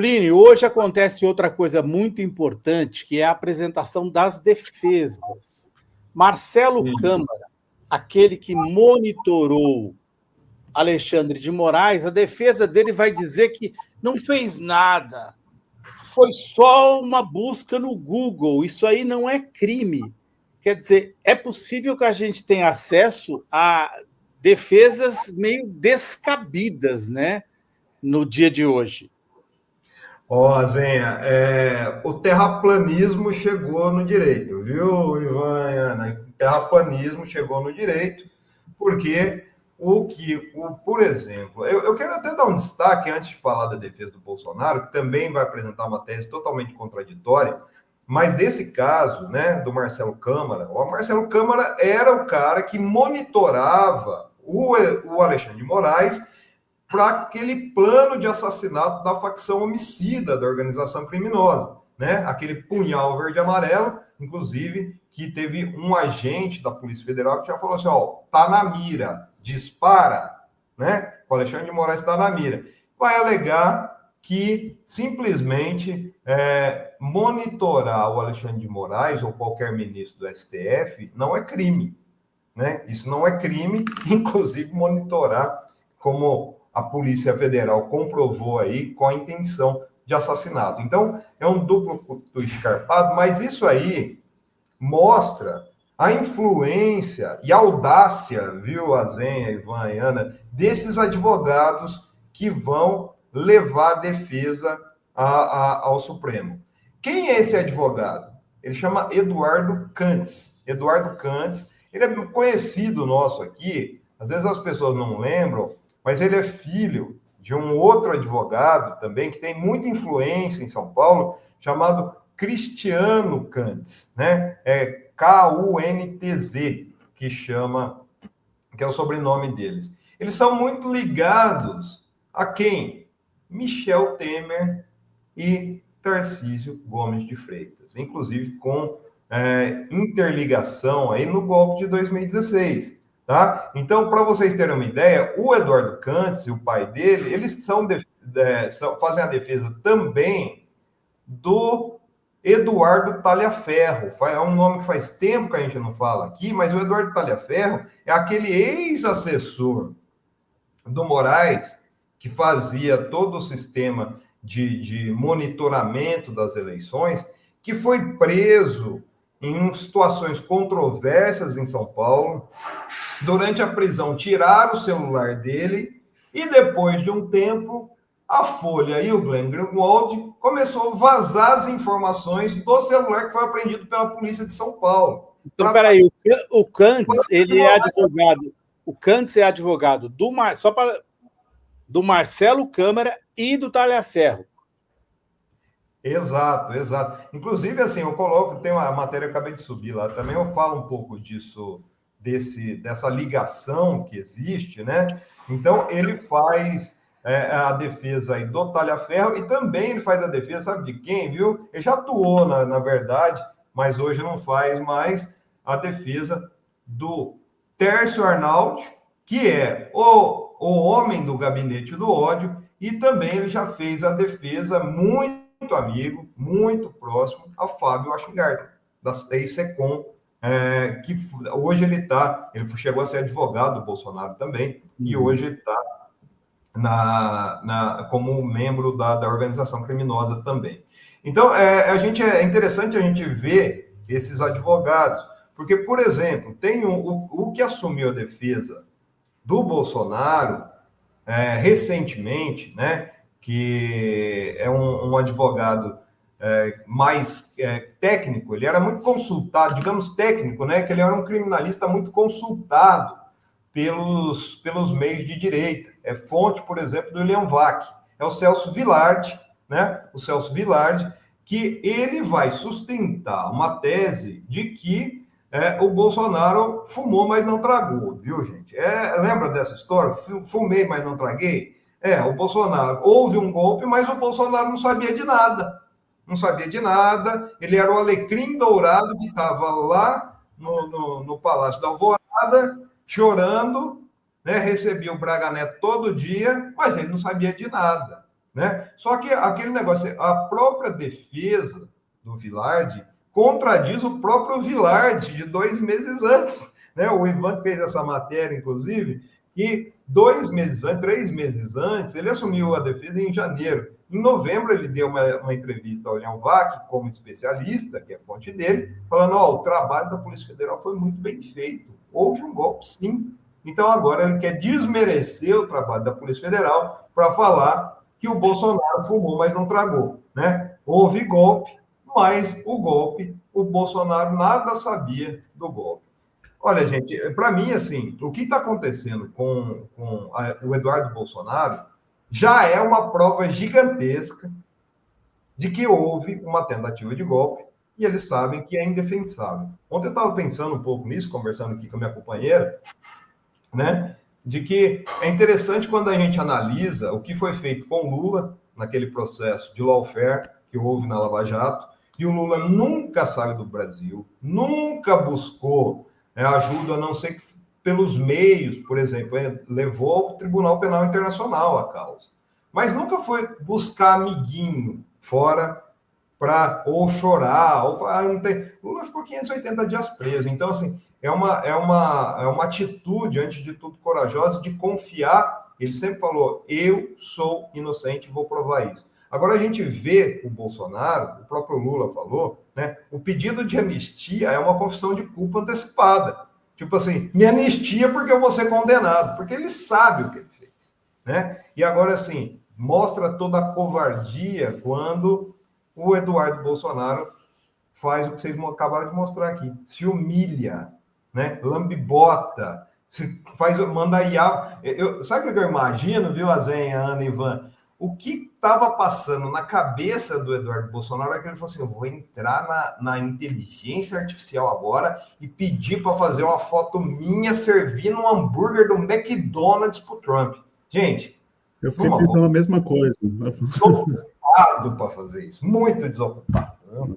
Plínio, hoje acontece outra coisa muito importante, que é a apresentação das defesas. Marcelo Câmara, aquele que monitorou Alexandre de Moraes, a defesa dele vai dizer que não fez nada, foi só uma busca no Google, isso aí não é crime. Quer dizer, é possível que a gente tenha acesso a defesas meio descabidas, né, no dia de hoje. Zenha, o terraplanismo chegou no direito, viu, Ivan e Ana? O terraplanismo chegou no direito, porque por exemplo, eu quero até dar um destaque antes de falar da defesa do Bolsonaro, que também vai apresentar uma tese totalmente contraditória, mas desse caso, né, do Marcelo Câmara, o Marcelo Câmara era o cara que monitorava o Alexandre de Moraes para aquele plano de assassinato da facção homicida da organização criminosa, né? Aquele punhal verde e amarelo, inclusive, que teve um agente da Polícia Federal que já falou assim, tá na mira, dispara, né? O Alexandre de Moraes está na mira. Vai alegar que simplesmente monitorar o Alexandre de Moraes ou qualquer ministro do STF não é crime, né? Isso não é crime, inclusive monitorar, como a Polícia Federal comprovou aí, com a intenção de assassinato. Então, é um duplo culto escarpado, mas isso aí mostra a influência e a audácia, viu, Zenha, Ivan e Ana, desses advogados que vão levar a defesa ao Supremo. Quem é esse advogado? Ele chama Eduardo Cantz. Eduardo Cantz, ele é conhecido nosso aqui, às vezes as pessoas não lembram, mas ele é filho de um outro advogado também, que tem muita influência em São Paulo, chamado Cristiano Cantz, né? É Kuntz, que é o sobrenome deles. Eles são muito ligados a quem? Michel Temer e Tarcísio Gomes de Freitas, inclusive com interligação aí no golpe de 2016. Tá? Então, para vocês terem uma ideia, o Eduardo Cantz e o pai dele, eles fazem a defesa também do Eduardo Talhaferro. É um nome que faz tempo que a gente não fala aqui, mas o Eduardo Talhaferro é aquele ex-assessor do Moraes que fazia todo o sistema de monitoramento das eleições, que foi preso em situações controversas em São Paulo. Durante a prisão, tiraram o celular dele e depois de um tempo, a Folha e o Glenn Greenwald começou a vazar as informações do celular que foi apreendido pela polícia de São Paulo. Então, peraí, o Cantz, ele é advogado. O Cantz é advogado do Marcelo Câmara e do Talhaferro. Exato, exato. Inclusive, assim, tem uma matéria que eu acabei de subir lá, também eu falo um pouco disso, dessa ligação que existe, né? Então, ele faz a defesa aí do Talhaferro e também ele faz a defesa, sabe de quem, viu? Ele já atuou, na verdade, mas hoje não faz mais a defesa do Tércio Arnaldi, que é o homem do gabinete do ódio, e também ele já fez a defesa muito amigo, muito próximo a Fábio Weingarten, da ex-Secom, que hoje ele chegou a ser advogado do Bolsonaro também, e hoje ele está como membro da organização criminosa também. Então, é interessante a gente ver esses advogados, porque, por exemplo, tem o que assumiu a defesa do Bolsonaro recentemente, né, que é um advogado mais técnico, ele era muito consultado, digamos técnico, né, que ele era um criminalista muito consultado pelos meios de direita. É fonte, por exemplo, do Leon Vac. É o Celso Villardi, né, o Celso Villardi, que ele vai sustentar uma tese de que o Bolsonaro fumou, mas não tragou, viu, gente? Lembra dessa história? Fumei, mas não traguei? O Bolsonaro, houve um golpe, mas o Bolsonaro não sabia de nada. Não sabia de nada, ele era o alecrim dourado que estava lá no Palácio da Alvorada, chorando, né? Recebia o Braga Neto todo dia, mas ele não sabia de nada. né? Só que aquele negócio, a própria defesa do Vilardi contradiz o próprio Vilardi de 2 meses antes, né? O Ivan fez essa matéria, inclusive, e 2 meses antes, 3 meses antes, ele assumiu a defesa em janeiro. Em novembro, ele deu uma entrevista ao Leão Vac, como especialista, que é fonte dele, falando: o trabalho da Polícia Federal foi muito bem feito. Houve um golpe, sim. Então, agora ele quer desmerecer o trabalho da Polícia Federal para falar que o Bolsonaro fumou, mas não tragou, né? Houve golpe, mas o Bolsonaro nada sabia do golpe. Olha, gente, para mim, assim, o que está acontecendo com o Eduardo Bolsonaro já é uma prova gigantesca de que houve uma tentativa de golpe e eles sabem que é indefensável. Ontem eu estava pensando um pouco nisso, conversando aqui com a minha companheira, né? De que é interessante quando a gente analisa o que foi feito com o Lula naquele processo de lawfare que houve na Lava Jato, e o Lula nunca saiu do Brasil, nunca buscou ajuda, a não ser que pelos meios, por exemplo, levou ao Tribunal Penal Internacional a causa. Mas nunca foi buscar amiguinho fora para ou chorar, ou não tem. Lula ficou 580 dias preso. Então, assim, é uma atitude, antes de tudo, corajosa, de confiar. Ele sempre falou: eu sou inocente, vou provar isso. Agora a gente vê o Bolsonaro, o próprio Lula falou, né? O pedido de anistia é uma confissão de culpa antecipada. Tipo assim, me anistia porque eu vou ser condenado, porque ele sabe o que ele fez, né? E agora, assim, mostra toda a covardia quando o Eduardo Bolsonaro faz o que vocês acabaram de mostrar aqui, se humilha, né? Lambibota, manda IA. Sabe o que eu imagino, viu, Azenha, Ana e Ivan? O que estava passando na cabeça do Eduardo Bolsonaro é que ele falou assim: eu vou entrar na inteligência artificial agora e pedir para fazer uma foto minha servindo um hambúrguer do McDonald's para o Trump. Gente, eu fiquei pensando a mesma coisa. Desocupado para fazer isso, muito desocupado. Né?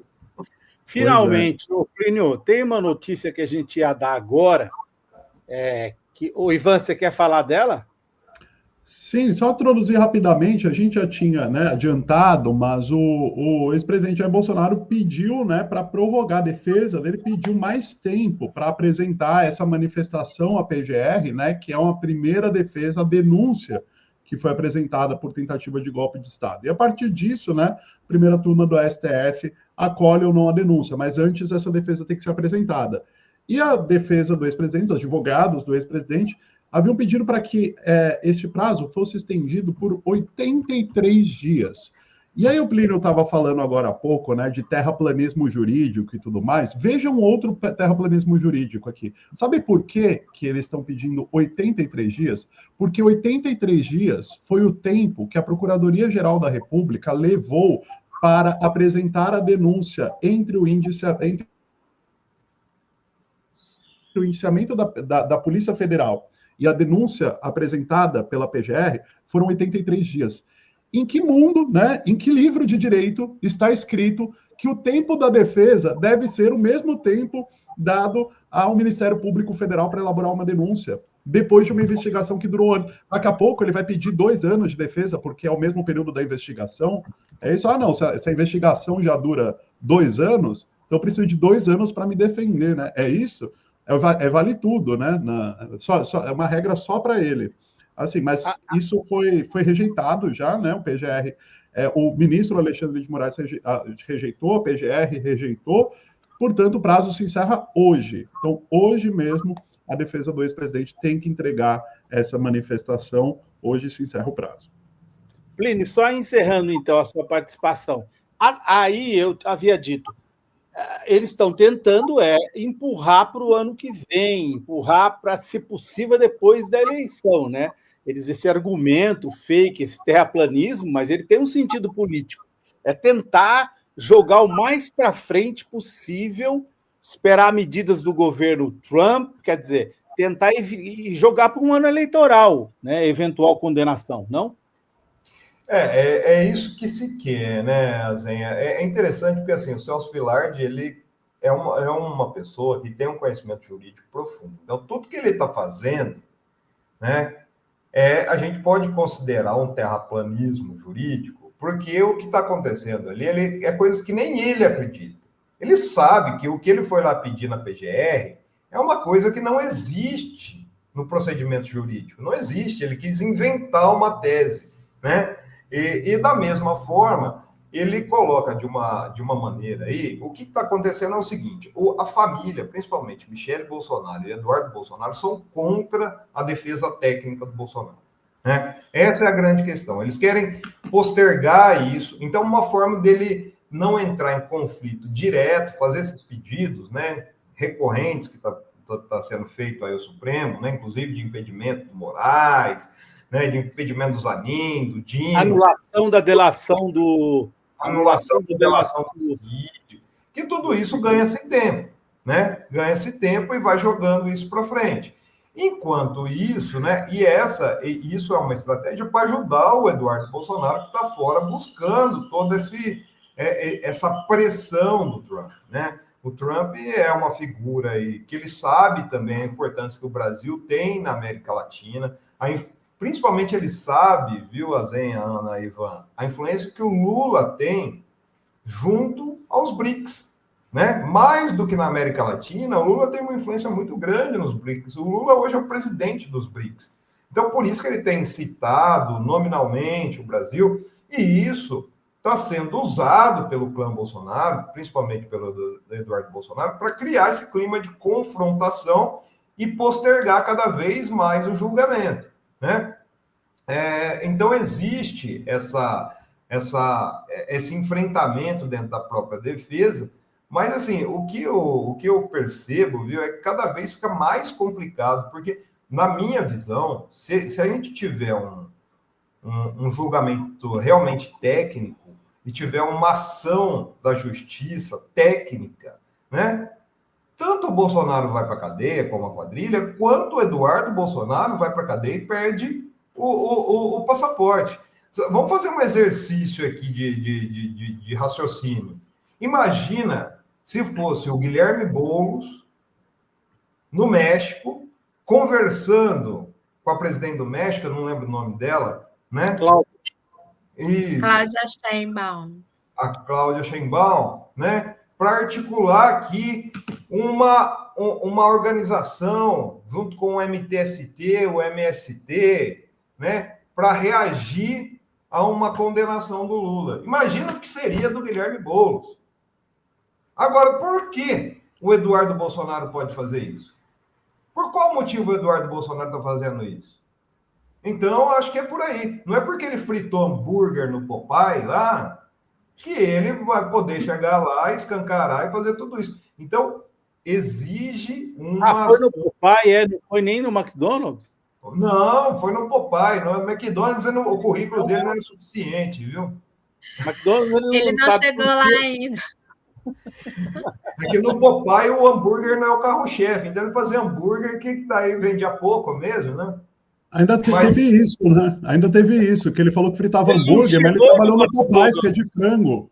Finalmente, Plínio, tem uma notícia que a gente ia dar agora. O Ivan, você quer falar dela? Sim, só introduzir rapidamente, a gente já tinha, né, adiantado, mas o ex-presidente Jair Bolsonaro pediu, né, para prorrogar a defesa dele, pediu mais tempo para apresentar essa manifestação à PGR, né, que é uma primeira defesa, a denúncia que foi apresentada por tentativa de golpe de Estado. E a partir disso, né, a primeira turma do STF acolhe ou não a denúncia, mas antes essa defesa tem que ser apresentada. E a defesa do ex-presidente, os advogados do ex-presidente, haviam pedido para que este prazo fosse estendido por 83 dias. E aí o Plínio estava falando agora há pouco, né, de terraplanismo jurídico e tudo mais. Vejam outro terraplanismo jurídico aqui. Sabe por que eles estão pedindo 83 dias? Porque 83 dias foi o tempo que a Procuradoria-Geral da República levou para apresentar a denúncia entre o indiciamento da Polícia Federal e a denúncia apresentada pela PGR foram 83 dias. Em que mundo, né, em que livro de direito está escrito que o tempo da defesa deve ser o mesmo tempo dado ao Ministério Público Federal para elaborar uma denúncia, depois de uma investigação que durou anos? Daqui a pouco ele vai pedir 2 anos de defesa, porque é o mesmo período da investigação. É isso? Ah, não, se a investigação já dura 2 anos, então eu preciso de 2 anos para me defender, né? É isso? Vale tudo, né? É uma regra só para ele. Assim, mas isso foi rejeitado já, né? O PGR, o ministro Alexandre de Moraes rejeitou, a PGR rejeitou, portanto, o prazo se encerra hoje. Então, hoje mesmo, a defesa do ex-presidente tem que entregar essa manifestação, hoje se encerra o prazo. Plínio, só encerrando, então, a sua participação. Aí eu havia dito, eles estão tentando empurrar para o ano que vem, empurrar para, se possível, depois da eleição, né? Esse argumento fake, esse terraplanismo, mas ele tem um sentido político. É tentar jogar o mais para frente possível, esperar medidas do governo Trump, quer dizer, tentar jogar para um ano eleitoral, né? Eventual condenação, não? É isso que se quer, né, Azenha? É interessante porque, assim, o Celso Vilardi, ele é uma pessoa que tem um conhecimento jurídico profundo. Então, tudo que ele está fazendo, né, a gente pode considerar um terraplanismo jurídico, porque o que está acontecendo ali é coisas que nem ele acredita. Ele sabe que o que ele foi lá pedir na PGR é uma coisa que não existe no procedimento jurídico. Não existe. Ele quis inventar uma tese, né? E da mesma forma, ele coloca de uma maneira aí, o que está acontecendo é o seguinte, a família, principalmente Michele Bolsonaro e Eduardo Bolsonaro, são contra a defesa técnica do Bolsonaro, né? Essa é a grande questão. Eles querem postergar isso. Então, uma forma dele não entrar em conflito direto, fazer esses pedidos, né, recorrentes que está sendo feito aí ao Supremo, né, inclusive de impedimento do Moraes, né, de impedimento do Zanin, do Dino. Anulação da delação do... Anulação da delação do vídeo. Que tudo isso ganha-se tempo, né? Ganha-se tempo e vai jogando isso para frente. Enquanto isso, né? Isso é uma estratégia para ajudar o Eduardo Bolsonaro, que está fora, buscando toda essa pressão do Trump, né? O Trump é uma figura aí que ele sabe também a importância que o Brasil tem na América Latina, principalmente ele sabe, viu, Azenha, Ana, Ivan, a influência que o Lula tem junto aos BRICS, né? Mais do que na América Latina, o Lula tem uma influência muito grande nos BRICS. O Lula hoje é o presidente dos BRICS. Então, por isso que ele tem citado nominalmente o Brasil, e isso está sendo usado pelo clã Bolsonaro, principalmente pelo Eduardo Bolsonaro, para criar esse clima de confrontação e postergar cada vez mais o julgamento, né? Então, existe esse enfrentamento dentro da própria defesa, mas, assim, o que eu percebo, viu, é que cada vez fica mais complicado, porque, na minha visão, se a gente tiver um julgamento realmente técnico e tiver uma ação da justiça técnica, né, tanto o Bolsonaro vai para a cadeia, como a quadrilha, quanto o Eduardo Bolsonaro vai para a cadeia e perde o passaporte. Vamos fazer um exercício aqui de raciocínio. Imagina se fosse o Guilherme Boulos, no México, conversando com a presidente do México, eu não lembro o nome dela, né? Cláudia Sheinbaum. A Cláudia Sheinbaum, né? Para articular aqui uma organização, junto com o MTST, o MST, né? Para reagir a uma condenação do Lula. Imagina o que seria do Guilherme Boulos. Agora, por que o Eduardo Bolsonaro pode fazer isso? Por qual motivo o Eduardo Bolsonaro está fazendo isso? Então, acho que é por aí. Não é porque ele fritou hambúrguer no Popeye lá, que ele vai poder chegar lá, escancarar e fazer tudo isso. Então, exige uma... foi no Popeye, não foi nem no McDonald's? Não, foi no Popeye. No McDonald's, o currículo dele não era suficiente, viu? McDonald's, ele não chegou lá ainda. Porque no Popeye o hambúrguer não é o carro-chefe. Então, ele fazia hambúrguer que daí vendia pouco mesmo, né? Ainda teve isso, né? Ainda teve isso, que ele falou que fritava hambúrguer, mas ele trabalhou no Popeyes, que é de frango.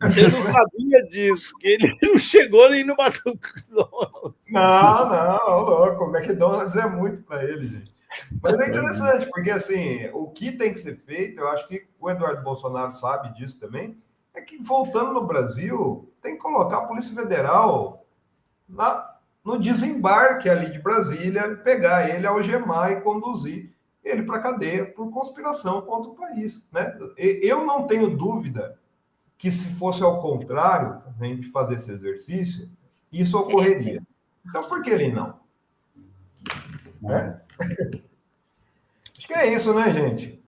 Ele não sabia disso, que ele não chegou nem no McDonald's. Não, louco. O McDonald's é muito para ele, gente. Mas é interessante, porque, assim, o que tem que ser feito, eu acho que o Eduardo Bolsonaro sabe disso também, é que, voltando no Brasil, tem que colocar a Polícia Federal no desembarque ali de Brasília, pegar ele, algemar e conduzir ele para a cadeia por conspiração contra o país, né? Eu não tenho dúvida que, se fosse ao contrário, a gente fazer esse exercício, isso ocorreria. Então, por que ele não? Acho que é isso, né, gente?